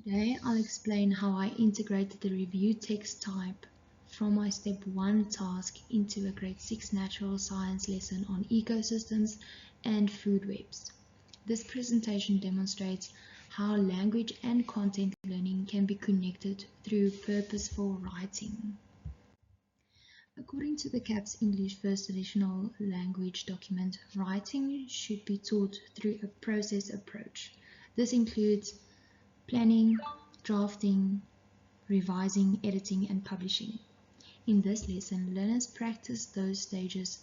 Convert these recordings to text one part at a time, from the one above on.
Today I'll explain how I integrated the review text type from my Step 1 task into a Grade 6 Natural Science lesson on ecosystems and food webs. This presentation demonstrates how language and content learning can be connected through purposeful writing. According to the CAPS English First Editional Language document, writing should be taught through a process approach. This includes planning, drafting, revising, editing, and publishing. In this lesson, learners practice those stages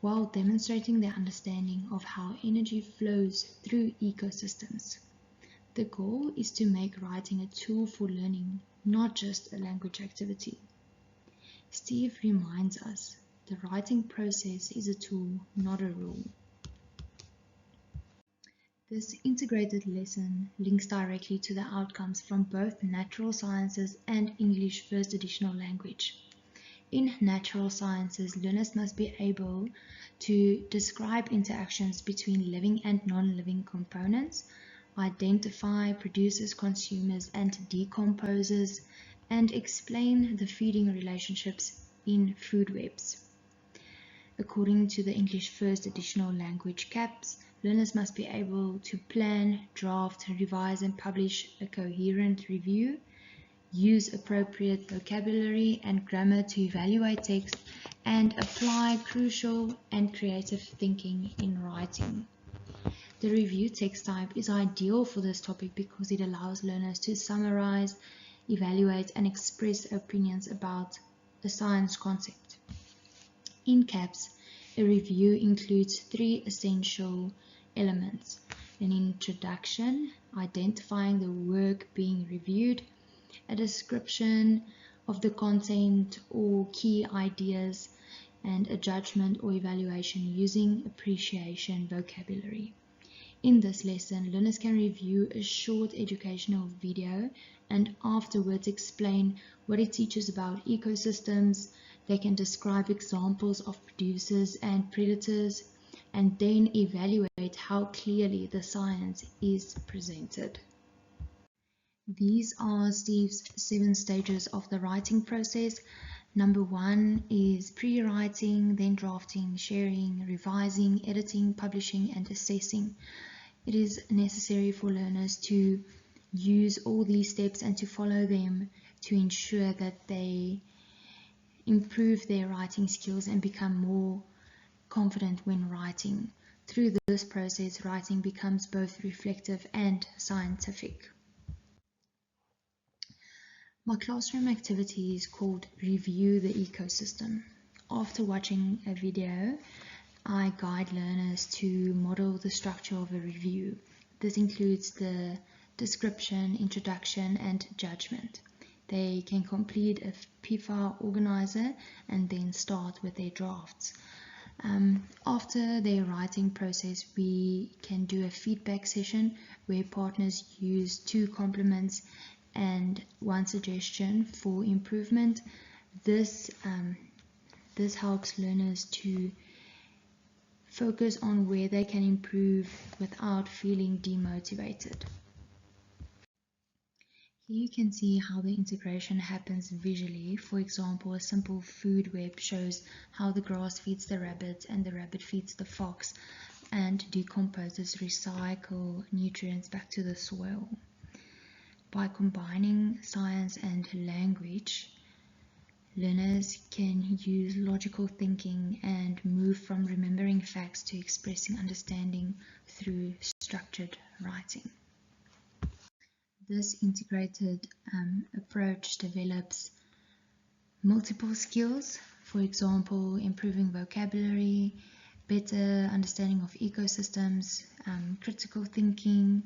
while demonstrating their understanding of how energy flows through ecosystems. The goal is to make writing a tool for learning, not just a language activity. Steve reminds us the writing process is a tool, not a rule. This integrated lesson links directly to the outcomes from both natural sciences and English First Additional Language. In natural sciences, learners must be able to describe interactions between living and non-living components, identify producers, consumers, and decomposers, and explain the feeding relationships in food webs. According to the English First Additional Language CAPS, learners must be able to plan, draft, revise, and publish a coherent review, use appropriate vocabulary and grammar to evaluate text, and apply crucial and creative thinking in writing. The review text type is ideal for this topic because it allows learners to summarize, evaluate, and express opinions about a science concept. In CAPS, a review includes 3 essential elements: an introduction, identifying the work being reviewed, a description of the content or key ideas, and a judgment or evaluation using appreciation vocabulary. In this lesson, learners can review a short educational video and afterwards explain what it teaches about ecosystems. They can describe examples of producers and predators, and then evaluate how clearly the science is presented. These are Steve's 7 stages of the writing process. Number 1 is pre-writing, then drafting, sharing, revising, editing, publishing, and assessing. It is necessary for learners to use all these steps and to follow them to ensure that they improve their writing skills and become more confident when writing. Through this process, writing becomes both reflective and scientific. My classroom activity is called Review the Ecosystem. After watching a video, I guide learners to model the structure of a review. This includes the description, introduction, and judgment. They can complete a PIFA organizer and then start with their drafts. After their writing process, we can do a feedback session where partners use 2 compliments and 1 suggestion for improvement. This helps learners to focus on where they can improve without feeling demotivated. Here you can see how the integration happens visually. For example, a simple food web shows how the grass feeds the rabbit and the rabbit feeds the fox, and decomposers recycle nutrients back to the soil. By combining science and language, learners can use logical thinking and move from remembering facts to expressing understanding through structured writing. This integrated approach develops multiple skills, for example, improving vocabulary, better understanding of ecosystems, critical thinking,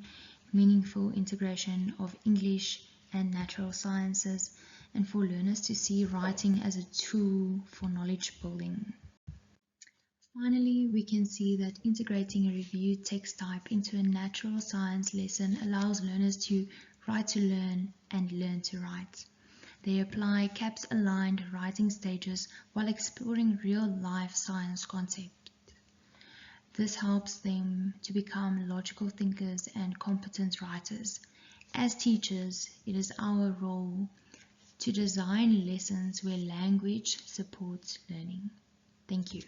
meaningful integration of English and natural sciences, and for learners to see writing as a tool for knowledge building. Finally, we can see that integrating a review text type into a natural science lesson allows learners to write to learn and learn to write. They apply CAPS-aligned writing stages while exploring real-life science concepts. This helps them to become logical thinkers and competent writers. As teachers, it is our role to design lessons where language supports learning. Thank you.